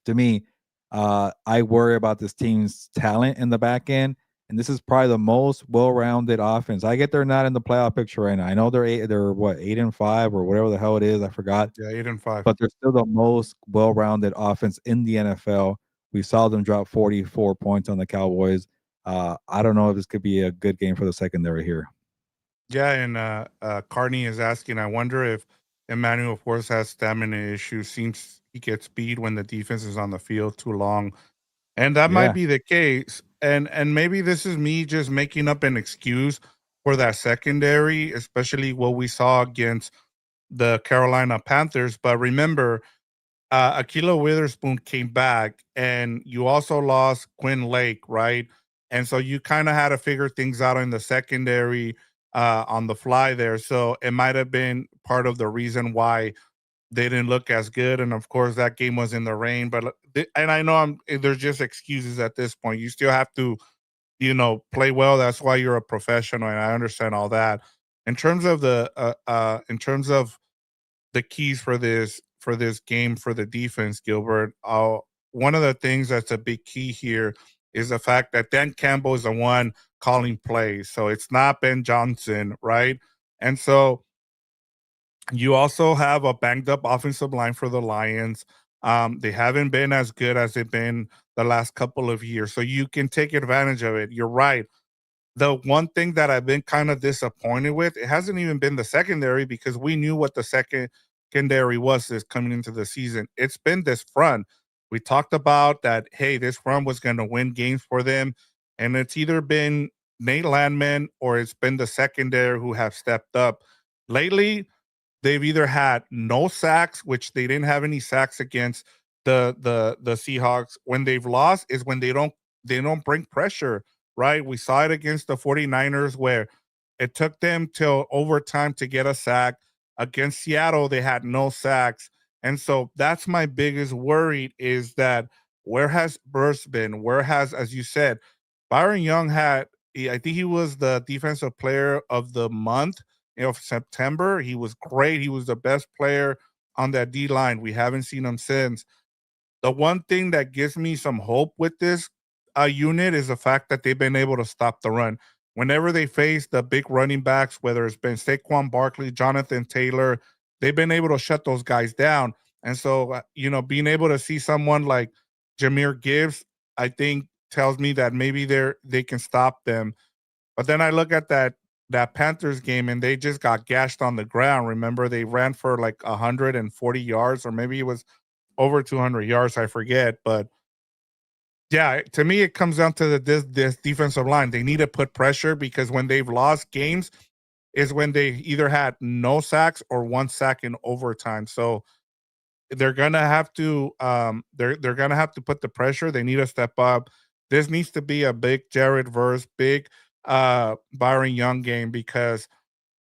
to me, I worry about this team's talent in the back end, and this is probably the most well-rounded offense. I get they're not in the playoff picture right now. I know they're what 8-5 or whatever the hell it is. I forgot. Yeah, 8-5. But they're still the most well-rounded offense in the NFL. We saw them drop 44 points on the Cowboys. I don't know if this could be a good game for the secondary here. Yeah, and Carney is asking, I wonder if Emmanuel Force has stamina issues. Seems he gets beat when the defense is on the field too long. And that might Yeah. be the case. And maybe this is me just making up an excuse for that secondary, especially what we saw against the Carolina Panthers. But remember, Akilo Witherspoon came back, and you also lost Quinn Lake, right? And so you kind of had to figure things out in the secondary on the fly there. So it might have been part of the reason why they didn't look as good. And of course, that game was in the rain. But and I know there's just excuses at this point. You still have to, play well. That's why you're a professional, and I understand all that. In terms of the keys for this game for the defense, Gilbert. One of the things that's a big key here is the fact that Dan Campbell is the one calling plays, so it's not Ben Johnson, right? And so you also have a banged up offensive line for the Lions. They haven't been as good as they've been the last couple of years, so you can take advantage of it. You're right. The one thing that I've been kind of disappointed with, it hasn't even been the secondary because we knew what the secondary was this coming into the season. It's been this front. We talked about that, hey, this front was going to win games for them. And it's either been Nate Landman or it's been the secondary who have stepped up. Lately, they've either had no sacks, which they didn't have any sacks against the Seahawks. When they've lost is when they don't bring pressure, right? We saw it against the 49ers where it took them till overtime to get a sack. Against Seattle, they had no sacks. And so that's my biggest worry is that where has Burst been? Where has, as you said, Byron Young I think he was the defensive player of the month of September. He was great. He was the best player on that D line. We haven't seen him since. The one thing that gives me some hope with this unit is the fact that they've been able to stop the run. Whenever they face the big running backs, whether it's been Saquon Barkley, Jonathan Taylor, they've been able to shut those guys down. And so, being able to see someone like Jameer Gibbs, I think tells me that maybe they can stop them. But then I look at that Panthers game and they just got gashed on the ground. Remember, they ran for like 140 yards, or maybe it was over 200 yards. I forget, but yeah, to me it comes down to this defensive line. They need to put pressure because when they've lost games is when they either had no sacks or one sack in overtime. So they're gonna have to they're gonna have to put the pressure. They need to step up. This needs to be a big Jared Verse, big Byron Young game because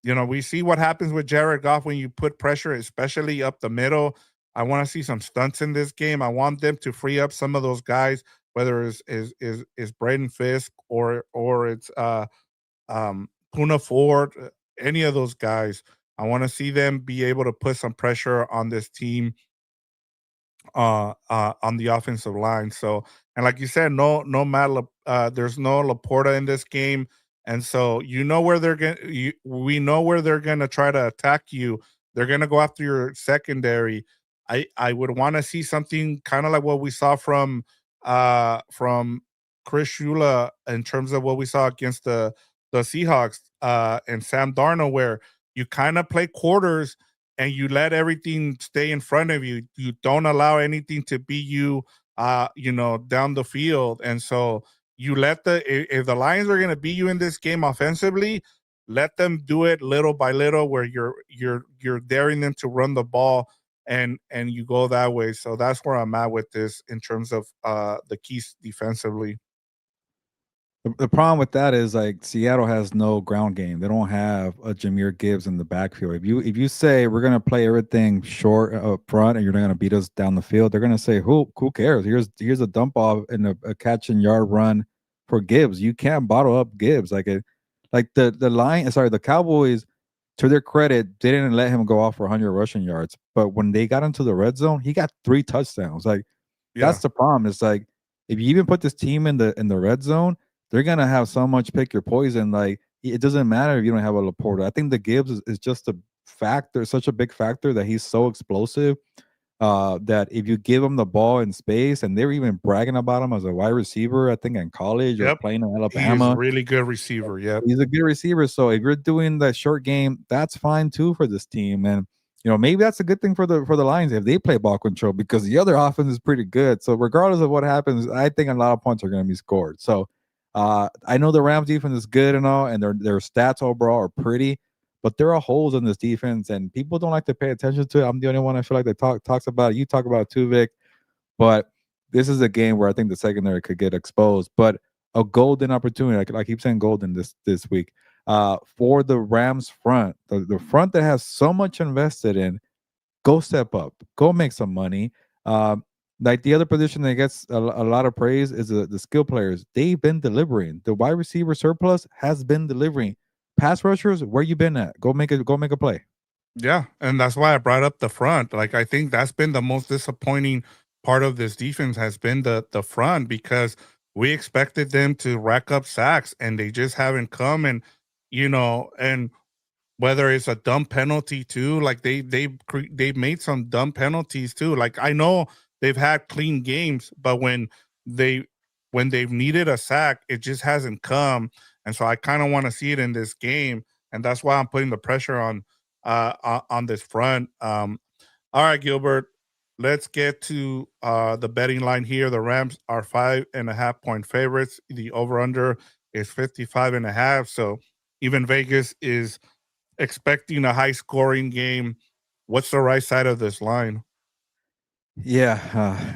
we see what happens with Jared Goff when you put pressure, especially up the middle. I want to see some stunts in this game. I want them to free up some of those guys, whether it's Braden Fisk or it's Puna Ford, any of those guys. I want to see them be able to put some pressure on this team on the offensive line. So, and like you said, there's no Laporta in this game, and so where they're going. We know where they're going to try to attack you. They're going to go after your secondary. I would want to see something kind of like what we saw from Chris Shula in terms of what we saw against the Seahawks and Sam Darnold, where you kind of play quarters and you let everything stay in front of you. You don't allow anything to beat you, down the field. And so you let if the Lions are going to beat you in this game offensively, let them do it little by little, where you're daring them to run the ball, and you go that way. So that's where I'm at with this in terms of the keys defensively. The problem with that is like Seattle has no ground game. They don't have a Jameer Gibbs in the backfield. If you say we're gonna play everything short up front and you're not gonna beat us down the field, they're gonna say who cares? Here's a dump off and a catch and yard run for Gibbs. You can't bottle up Gibbs like the Cowboys. To their credit, they didn't let him go off for 100 rushing yards. But when they got into the red zone, he got 3 touchdowns. Like Yeah. that's the problem. It's like if you even put this team in the red zone, they're gonna have so much pick your poison. Like it doesn't matter if you don't have a Laporta. I think the Gibbs is just a factor, such a big factor that he's so explosive. That if you give him the ball in space, and they're even bragging about him as a wide receiver, I think in college or Yep. playing in He is a Alabama, really good receiver. Yep. he's a good receiver. So if you're doing that short game, that's fine too for this team. And maybe that's a good thing for the Lions if they play ball control because the other offense is pretty good. So regardless of what happens, I think a lot of points are going to be scored. So I know the Rams defense is good and all, and their stats overall are pretty, but there are holes in this defense, and people don't like to pay attention to it. I'm the only one I feel like that talks about it. You talk about it too, Vic, but this is a game where I think the secondary could get exposed. But a golden opportunity, I keep saying golden this week, for the Rams front, the front that has so much invested in, go step up, go make some money. Like the other position that gets a lot of praise is the skill players. They've been delivering. The wide receiver surplus has been delivering. Pass rushers, where you been at? Go make a play. Yeah, and that's why I brought up the front. Like I think that's been the most disappointing part of this defense has been the front because we expected them to rack up sacks and they just haven't come and whether it's a dumb penalty too, like they've made some dumb penalties too. Like I know they've had clean games, but they they've needed a sack, it just hasn't come. And so I kind of want to see it in this game, and that's why I'm putting the pressure on this front. All right, Gilbert, let's get to the betting line here. The Rams are 5.5 point favorites. The over under is 55.5. So even Vegas is expecting a high scoring game. What's the right side of this line? Yeah,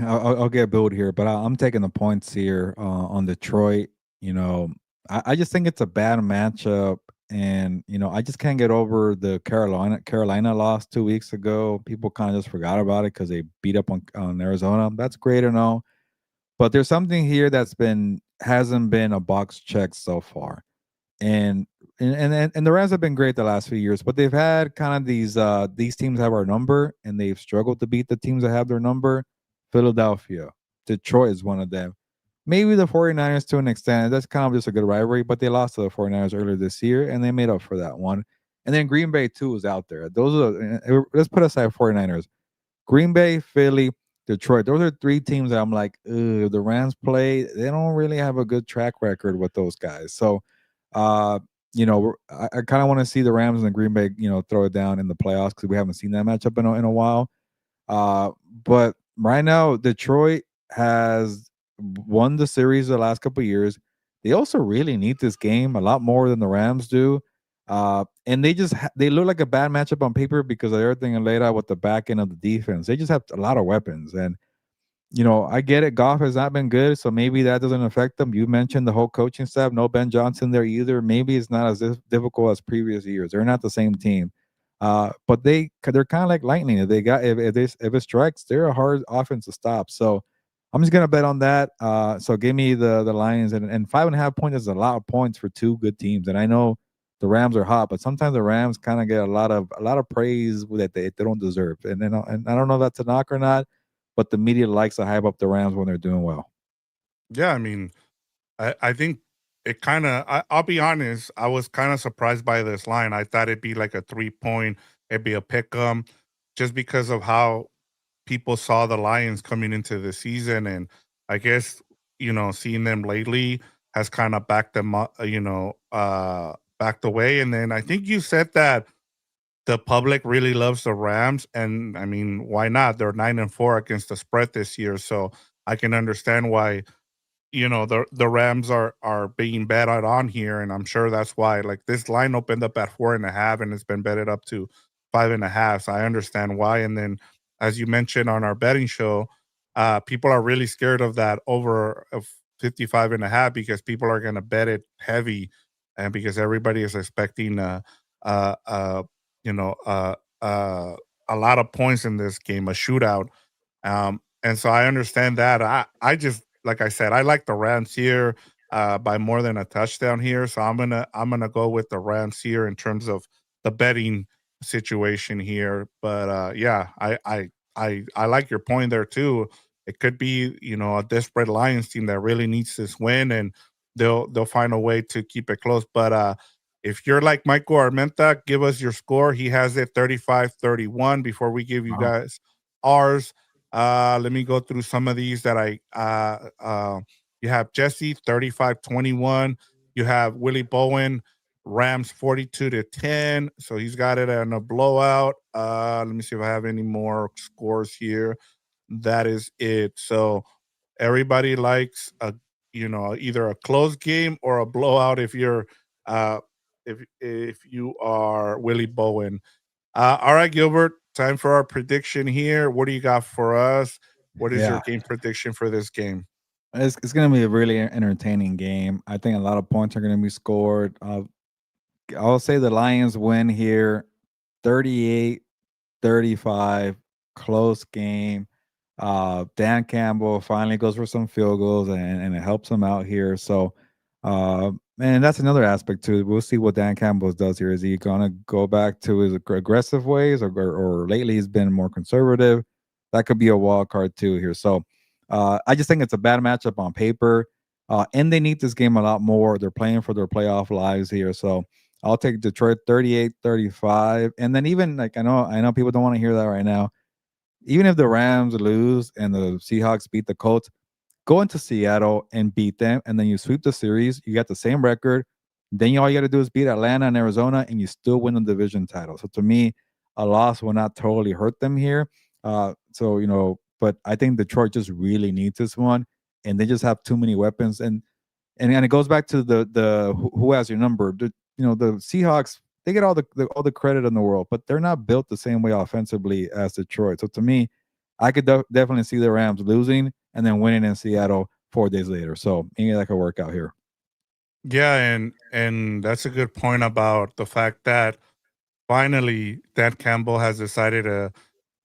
I'll get billed here, but I'm taking the points here on Detroit. You know, I just think it's a bad matchup, and I just can't get over the Carolina loss 2 weeks ago. People kind of just forgot about it because they beat up on Arizona. That's great and all, but there's something here that's been hasn't been a box check so far. And the Rams have been great the last few years, but they've had kind of these teams have our number, and they've struggled to beat the teams that have their number. Philadelphia, Detroit is one of them. Maybe the 49ers to an extent. That's kind of just a good rivalry, but they lost to the 49ers earlier this year, and they made up for that one. And then Green Bay too is out there. Those are let's put aside 49ers. Green Bay, Philly, Detroit. Those are three teams that I'm like, the Rams play. They don't really have a good track record with those guys. So, uh, I kind of want to see the Rams and the Green Bay, throw it down in the playoffs because we haven't seen that matchup in a while. But right now, Detroit has won the series the last couple of years. They also really need this game a lot more than the Rams do. And they look like a bad matchup on paper because of everything laid out with the back end of the defense. They just have a lot of weapons, and I get it. Goff has not been good, so maybe that doesn't affect them. You mentioned the whole coaching staff. No Ben Johnson there either. Maybe it's not as difficult as previous years. They're not the same team, but they're kind of like lightning. If they got if it strikes, they're a hard offense to stop. So I'm just gonna bet on that. So give me the Lions, and 5.5 points is a lot of points for two good teams. And I know the Rams are hot, but sometimes the Rams kind of get a lot of praise that they don't deserve. And I don't know if that's a knock or not, but the media likes to hype up the Rams when they're doing well. Yeah, I mean, I think it kind of, I'll be honest, I was kind of surprised by this line. I thought it'd be like a 3 point, it'd be a pick 'em just because of how people saw the Lions coming into the season. And I guess, seeing them lately has kind of backed them up, backed away. And then I think you said that the public really loves the Rams. And I mean, why not? They're 9-4 against the spread this year. So I can understand why the Rams are being betted on here, and I'm sure that's why. Like this line opened up at 4.5, and it's been betted up to 5.5. So I understand why. And then, as you mentioned on our betting show, people are really scared of that over of 55.5 because people are going to bet it heavy, and because everybody is expecting uh, uh, you know, uh, uh, a lot of points in this game, a shootout. And so I understand that. I just like I said, I like the Rams here by more than a touchdown here. So I'm gonna go with the Rams here in terms of the betting situation here. But yeah, I like your point there too. It could be a desperate Lions team that really needs this win, and they'll find a way to keep it close. But if you're like Michael Armenta, give us your score. He has it 35-31 before we give you Uh-huh. guys ours. Let me go through some of these that you have Jesse 35-21. You have Willie Bowen, Rams 42-10. So he's got it in a blowout. Let me see if I have any more scores here. That is it. So everybody likes either a close game or a blowout uh if you are Willie Bowen. All right, Gilbert, time for our prediction here. What do you got for us? What is your Yeah, game prediction for this game? it's going to be a really entertaining game. I think a lot of points are going to be scored. I'll say the Lions win here 38-35, close game. Dan Campbell finally goes for some field goals, and it helps him out here. So, and that's another aspect too. We'll see what Dan Campbell does here. Is he gonna go back to his aggressive ways, or lately he's been more conservative? That could be a wild card too here. So, I just think it's a bad matchup on paper, and they need this game a lot more. They're playing for their playoff lives here. So, I'll take Detroit 38-35. And then even like I know people don't want to hear that right now. Even if the Rams lose and the Seahawks beat the Colts, go into Seattle and beat them, and then you sweep the series. You got the same record. Then all you got to do is beat Atlanta and Arizona, and you still win the division title. So to me, a loss will not totally hurt them here. But I think Detroit just really needs this one, and they just have too many weapons. And and it goes back to the who has your number. The Seahawks, they get all the credit in the world, but they're not built the same way offensively as Detroit. So to me, I could definitely see the Rams losing and then winning in Seattle 4 days later. So maybe that could work out here. Yeah, and that's a good point about the fact that finally Dan Campbell has decided to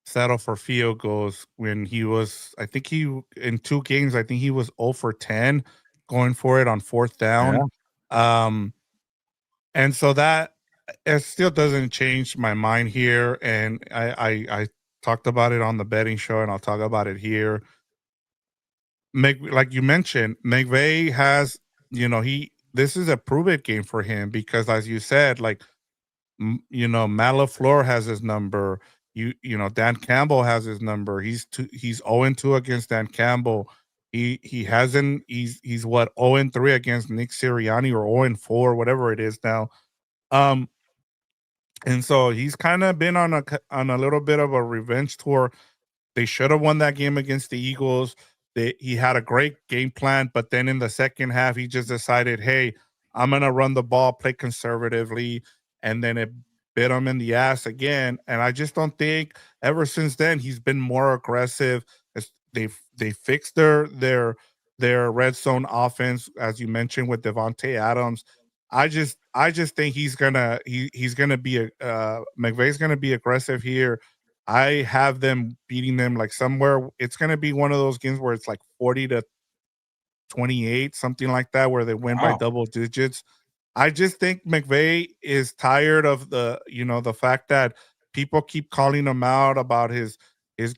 settle for field goals when he was, I think he in 2 games, I think he was 0 for 10 going for it on fourth down. Yeah. Um, and so that it still doesn't change my mind here. And I talked about it on the betting show, and I'll talk about it here. Like you mentioned, McVay has, he this is a prove it game for him because, as you said, like Matt LaFleur has his number. Dan Campbell has his number. He's 0-2 against Dan Campbell. He hasn't he's what 0-3 against Nick Sirianni, or 0-4, whatever it is now. Um, and so he's kind of been on a little bit of a revenge tour. They should have won that game against the Eagles. He had a great game plan, but then in the second half, he just decided, hey, I'm going to run the ball, play conservatively. And then it bit him in the ass again. And I just don't think ever since then he's been more aggressive. They fixed their red zone offense, as you mentioned, with Devontae Adams. I just think he's gonna be McVay's gonna be aggressive here. I have them beating them like somewhere. It's going to be one of those games where it's like 40-28, something like that, where they win by Wow. double digits. I just think McVay is tired of the fact that people keep calling him out about his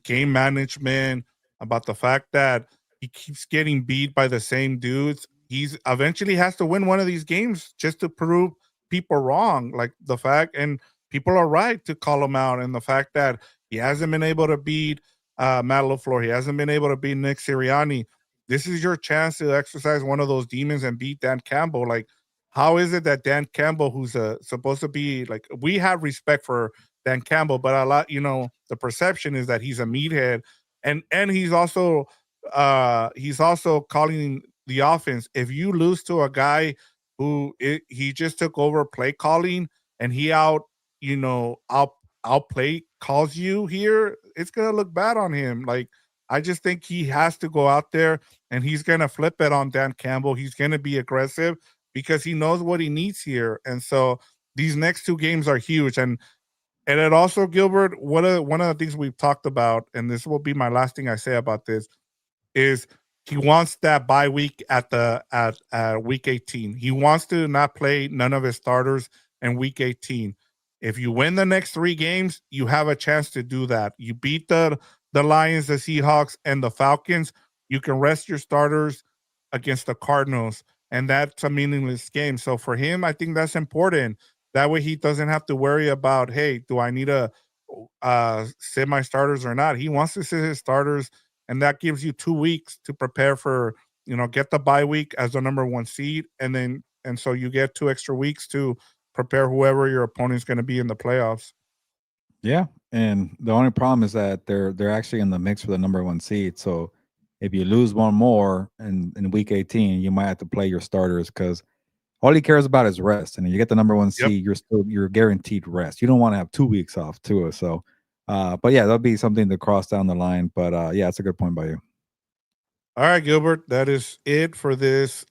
game management, about the fact that he keeps getting beat by the same dudes. He's eventually has to win one of these games just to prove people wrong. Like the fact, and people are right to call him out, and the fact that he hasn't been able to beat Matt LaFleur, he hasn't been able to beat Nick Sirianni. This is your chance to exercise one of those demons and beat Dan Campbell. Like, how is it that Dan Campbell, who's supposed to be like, we have respect for Dan Campbell, but a lot, the perception is that he's a meathead, and he's also calling the offense. If you lose to a guy he just took over play calling, and he outplay calls you here, it's gonna look bad on him. Like, I just think he has to go out there and he's gonna flip it on Dan Campbell. He's gonna be aggressive because he knows what he needs here. And so these next 2 games are huge. And it also, Gilbert, one of the things we've talked about, and this will be my last thing I say about this, is he wants that bye week at week 18. He wants to not play none of his starters in week 18. If you win the next 3 games, you have a chance to do that. You beat the Lions, the Seahawks, and the Falcons. You can rest your starters against the Cardinals, and that's a meaningless game. So for him, I think that's important. That way, he doesn't have to worry about, hey, do I need to sit my starters or not? He wants to sit his starters, and that gives you 2 weeks to prepare for, get the bye week as the number 1 seed, and so you get 2 extra weeks to prepare whoever your opponent's going to be in the playoffs. Yeah, and the only problem is that they're actually in the mix for the number 1 seed. So if you lose one more in week 18, you might have to play your starters because all he cares about is rest. And if you get the number 1 Yep. seed, you're guaranteed rest. You don't want to have 2 weeks off too. So, but yeah, that'll be something to cross down the line. But yeah, it's a good point by you. All right, Gilbert, that is it for this.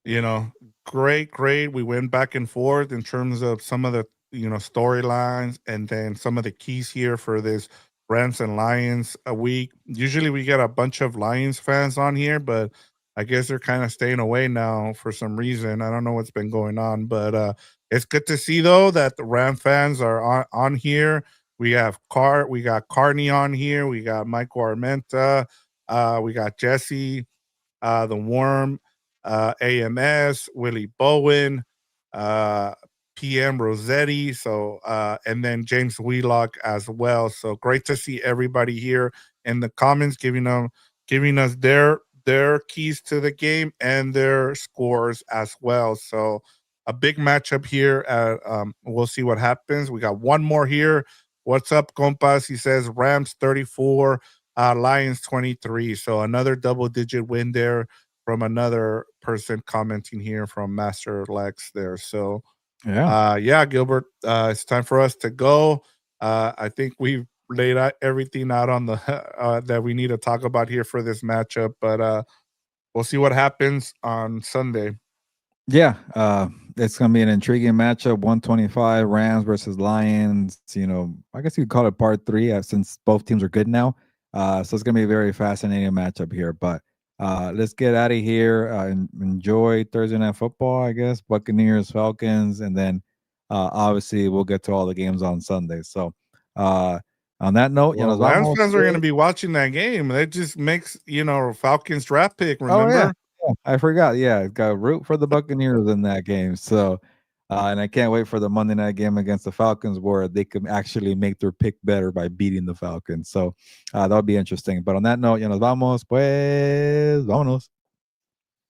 You know, great. We went back and forth in terms of some of the, storylines, and then some of the keys here for this Rams and Lions a week. Usually we get a bunch of Lions fans on here, but I guess they're kind of staying away now for some reason. I don't know what's been going on, but it's good to see though that the Ram fans are on here. We got Carney on here, we got Michael Armenta, we got Jesse, the Worm, AMS, Willie Bowen, uh, PM Rossetti. So, and then James Wheelock as well. So great to see everybody here in the comments giving us their keys to the game and their scores as well. So a big matchup here. We'll see what happens. We got one more here. What's up, compas? He says Rams 34, Lions 23. So another double digit win there from another person commenting here from Master Lex there. So Yeah. yeah, Gilbert, it's time for us to go. I think we've laid out everything out on the that we need to talk about here for this matchup, but we'll see what happens on Sunday. Yeah, it's gonna be an intriguing matchup. 125 Rams versus Lions. I guess you could call it part three, since both teams are good now. So it's gonna be a very fascinating matchup here. But let's get out of here. Enjoy Thursday night football, I guess. Buccaneers, Falcons, and then obviously we'll get to all the games on Sunday. So on that note, Well, nos Rams vamos. fans are going to be watching that game. That just makes Falcons draft pick. Oh yeah. Remember? Yeah, I forgot. Yeah, got root for the Buccaneers in that game. So, and I can't wait for the Monday night game against the Falcons, where they can actually make their pick better by beating the Falcons. So that'll be interesting. But on that note, ya nos vamos, pues, vámonos.